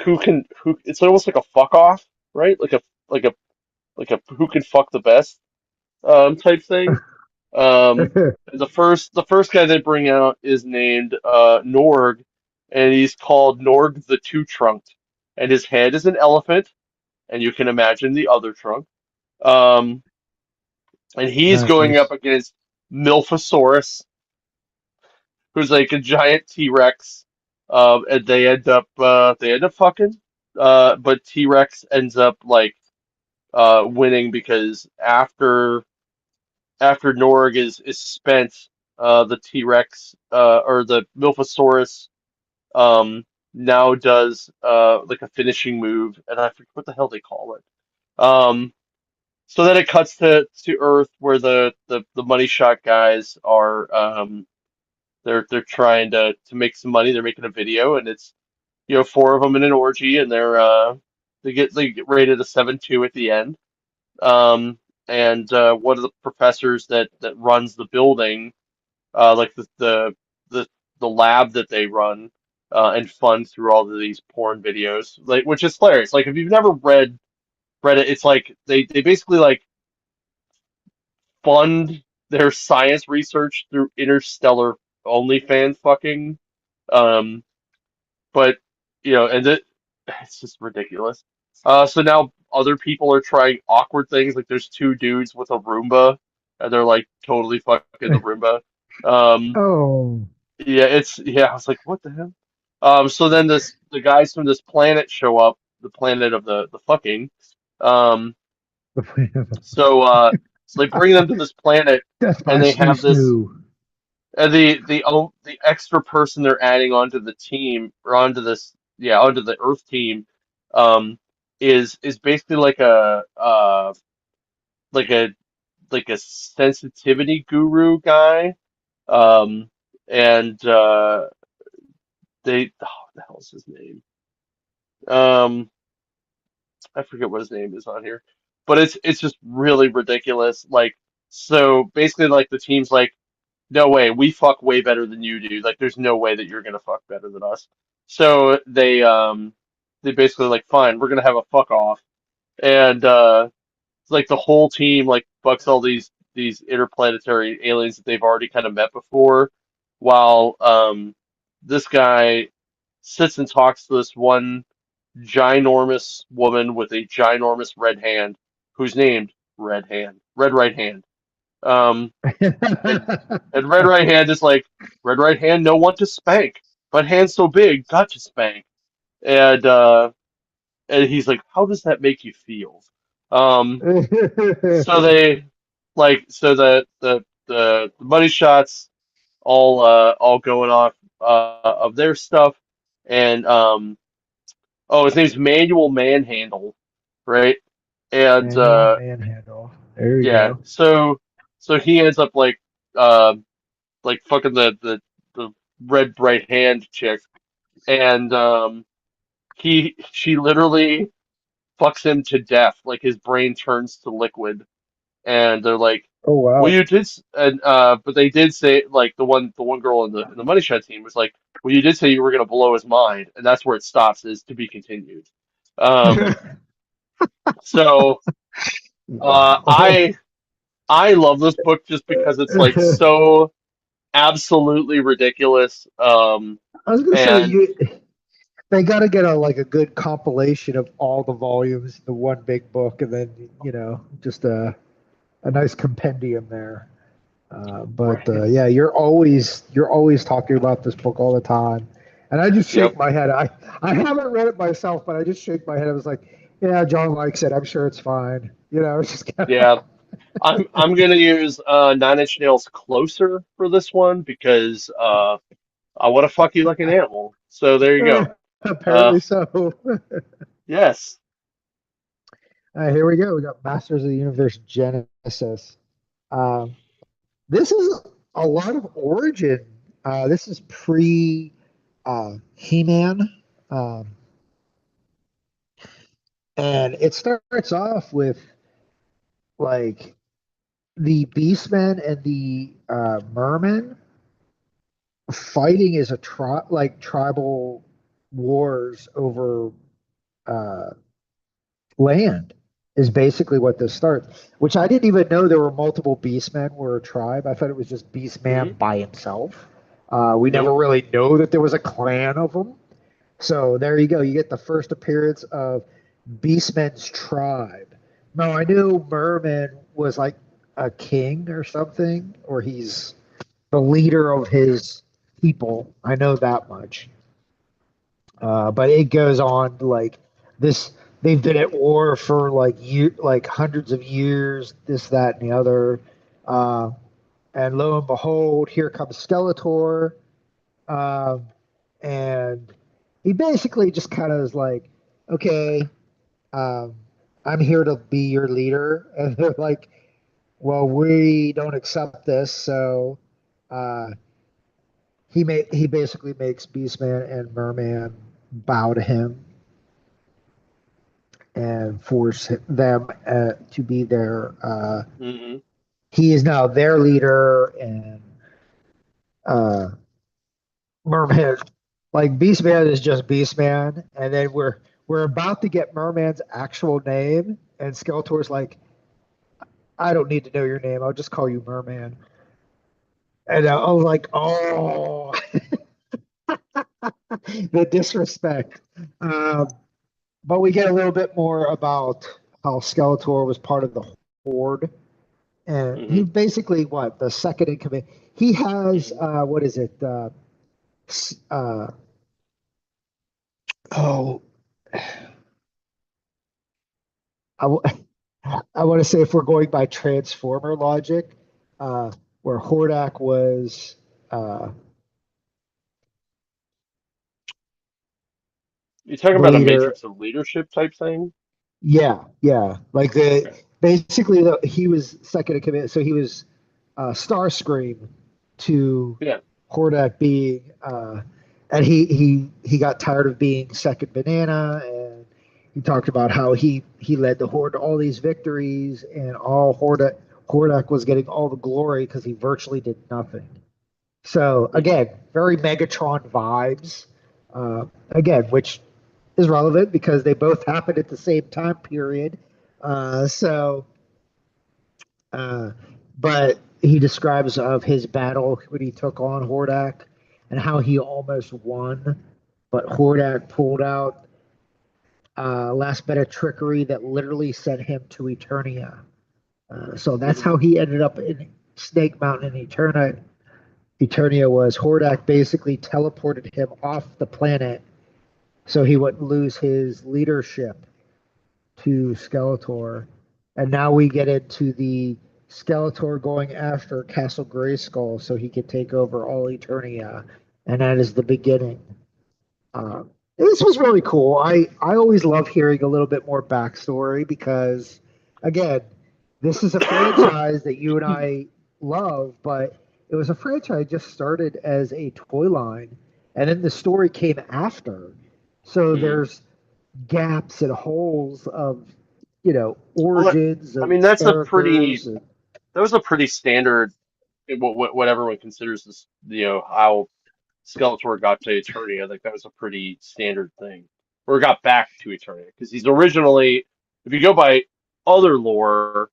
who it's almost like a fuck off, right? Like a like a who can fuck the best type thing. The first guy they bring out is named Norg, and he's called Norg the Two Trunked, and his head is an elephant, and you can imagine the other trunk. Um, and he's going up Nice. against Milphosaurus, who's like a giant T-Rex. And they end up fucking. But T-Rex ends up like winning because after Norg is spent, the T-Rex or the Milphosaurus um now does like a finishing move, and I forget what the hell they call it. Um, so then it cuts to Earth where the money shot guys are they're trying to make some money. They're making a video, and it's four of them in an orgy, and they get rated a 7-2 at the end. Um, and one of the professors that runs the building, like the the lab that they run and fund through all of these porn videos, like which is hilarious. Like if you've never read it, it's like they basically like fund their science research through interstellar OnlyFans fucking. Um, but and it's just ridiculous. So now other people are trying awkward things. Like there's two dudes with a Roomba, and they're like totally fucking the Roomba. Um, Oh, yeah, I was like, what the hell? So then the guys from this planet show up, the planet of the fucking. Um, so they bring them to this planet, Death and by they have this. Snoo The extra person they're adding onto the team or onto the Earth team, um, is basically like a like a sensitivity guru guy, um, and what the hell's his name? Um, I forget what his name is on here, but it's just really ridiculous. Like so basically, like the team's like. No way, we fuck way better than you do. Like, there's no way that you're gonna fuck better than us. So they basically like, fine, we're gonna have a fuck off, and it's like the whole team like fucks all these interplanetary aliens that they've already kind of met before, while this guy sits and talks to this one ginormous woman with a ginormous red hand, who's named Red Right Hand. Um, and and Red Right Hand is like, Red Right Hand, no one to spank, but hand so big, got to spank. And and he's like, how does that make you feel? Um, so they so the money shots all going off of their stuff, and oh, his name's Manual Manhandle, right? And Manual manhandle. There you yeah, go. so he ends up uh like fucking the red bright hand chick, and she literally fucks him to death. Like his brain turns to liquid, and they're like, Oh "Well, wow. you did," and but they did say like the one girl in the money shot team was like, "Well, you did say you were gonna blow his mind," and that's where it stops. Is to be continued. Um, so uh, Wow. I I love this book just because it's like so absolutely ridiculous. I was gonna say And they got to get a good compilation of all the volumes, the one big book, and then just a nice compendium there. But right, yeah, you're always talking about this book all the time, and I just yep. shake my head. I haven't read it myself, but I just shake my head. I was like, yeah, John likes it. I'm sure it's fine. It's just kind of. Yeah, I'm gonna use Nine Inch Nails Closer for this one because I want to fuck you like an animal. So there you go. Uh, Apparently so. yes. Here we go. We got Masters of the Universe Genesis. Um, this is a lot of origin. This is pre He-Man, um, and it starts off with like the Beastmen and the Mermen fighting as a tribal wars over uh, land is basically what this starts. Which I didn't even know there were multiple Beastmen were a tribe. I thought it was just Hmm. Beastman by himself. We never Nope. really know that there was a clan of them. So there you go. You get the first appearance of Beastmen's tribe. Now I knew Merman was like a king or something, or he's the leader of his people. I know that much. But it goes on like this. They've been at war for like hundreds of years. This, that, and the other. Uh, and lo and behold, here comes Skeletor. Um, and he basically just kind of is like, okay, um, I'm here to be your leader, and they're like, well, we don't accept this, so uh, he basically makes Beastman and Merman bow to him and force them to be their. Hmm. He is now their leader, and uh, Merman, like Beastman is just Beastman, and then we're about to get Merman's actual name, and Skeletor's like, I don't need to know your name. I'll just call you Merman. And I was like, oh, the disrespect. Um, but we get a little bit more about how Skeletor was part of the Horde, and Hmm. he basically what the second in command. He has Hmm. what is it? Uh, oh, I, w- I want to say if we're going by Transformer logic, uh, where Hordak was uh, You're talking the about a leader. matrix of leadership type thing? Yeah, yeah. Like the Okay. basically he was second in command, so he was Starscream to Yeah. Hordak being, and he got tired of being second banana, and he talked about how he led the Horde to all these victories, and all Hordak was getting all the glory because he virtually did nothing. So Hmm. again, very Megatron vibes. Again, which is relevant because they both happened at the same time period. Uh, so, uh, but he describes of his battle when he took on Hordak and how he almost won, but Hordak pulled out last bit of trickery that literally sent him to Eternia. So that's Hmm. how he ended up in Snake Mountain in Eternia. Eternia was Hordak basically teleported him off the planet so he wouldn't lose his leadership to Skeletor. And now we get into the Skeletor going after Castle Grayskull so he could take over all Eternia. And that is the beginning. This was really cool. I always love hearing a little bit more backstory because, again, this is a franchise that you and I love, but it was a franchise just started as a toy line, and then the story came after. So Hmm. there's gaps and holes of, Well, origins I of mean, that's a characters. pretty, that was a pretty standard, what everyone considers this, how Skeletor got to Eternia. I think that was a pretty standard thing. Or got back to Eternia. Because he's originally, if you go by other lore,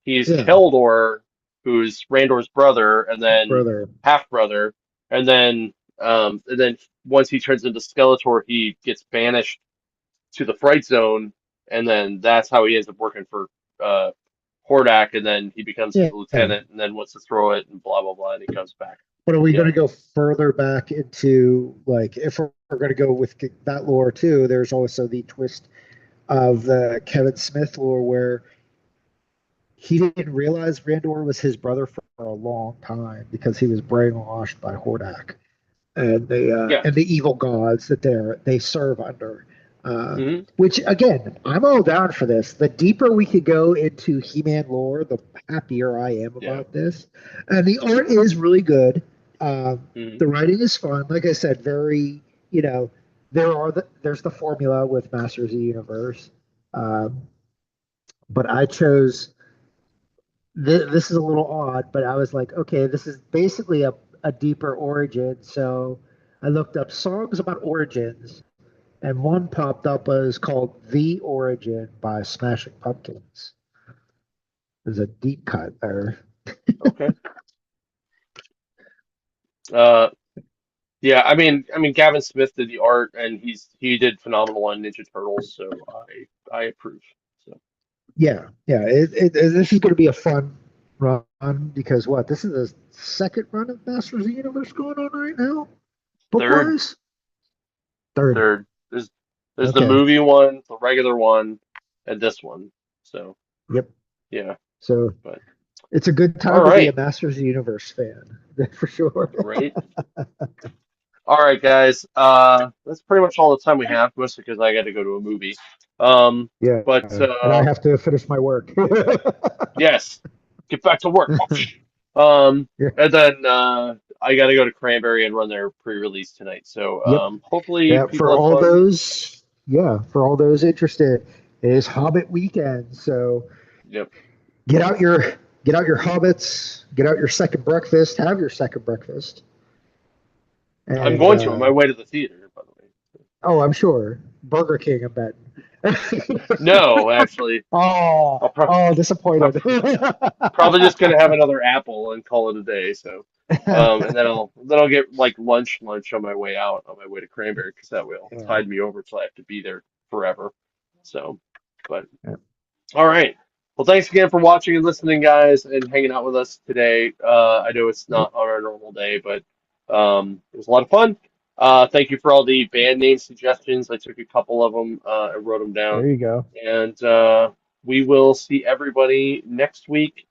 he's Yeah, Keldor, who's Randor's brother, and then brother. half brother, and then once he turns into Skeletor, he gets banished to the Fright Zone, and then that's how he ends up working for uh, Hordak, and then he becomes his Yeah. lieutenant, and then wants to throw it, and blah blah blah, and he comes back. But are we going Yeah, to go further back into, like, if we're going to go with that lore too? There's also the twist of the Kevin Smith lore where he didn't realize Randor was his brother for a long time because he was brainwashed by Hordak yeah. and the evil gods that they serve under. Uh, Hmm. which again, I'm all down for this. The deeper we could go into He-Man lore, the happier I am Yeah. about this. And the art is really good. Hmm. The writing is fun. Like I said, very you know there's the formula with Masters of the Universe. Um, but I chose this is a little odd, but I was like, okay, this is basically a deeper origin. So I looked up songs about origins, and one popped up was called "The Origin" by Smashing Pumpkins. There's a deep cut there. Okay. Uh, yeah. I mean, Gavin Smith did the art, and he did phenomenal on Ninja Turtles, so I approve. So Yeah, yeah. This is going to be a fun run because what? This is the second run of Masters of the Universe going on right now, book third, wise. Third. third. There's the Okay. movie one, the regular one, and this one. So Yep. yeah, So but it's a good all time to be a right, Masters of the Universe fan, for sure. right. All right, guys. That's pretty much all the time we have, mostly because I got to go to a movie. Yeah, But and I have to finish my work. yes, get back to work. Yeah. And then I got to go to Cranberry and run their pre-release tonight. So Yep. hopefully Yeah. people have fun. For all those interested, it is Hobbit weekend. So Yep. get out your get out your hobbits, get out your second breakfast, have your second breakfast, I'm and going to on my way to the theater, by the way. oh, I'm sure Burger King. I'm betting. No, actually, Oh, I'll, pro oh, I'll disappointed. probably just gonna have another apple and call it a day. So, and then I'll get like lunch on my way out on my way to Cranberry because that will Yeah. tide me over till I have to be there forever. So, but all right. Well, thanks again for watching and listening, guys, and hanging out with us today. I know it's Yep. not on our normal day, but it was a lot of fun. Thank you for all the band name suggestions. I took a couple of them, and wrote them down, There you go. and we will see everybody next week.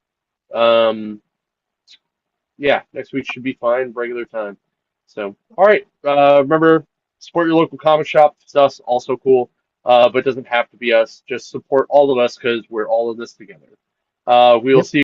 Um, yeah, next week should be fine, regular time. So, all right. Remember, support your local comic shop. It's us, also cool. But it doesn't have to be us. Just support all of us because we're all in this together. We will Yep. see.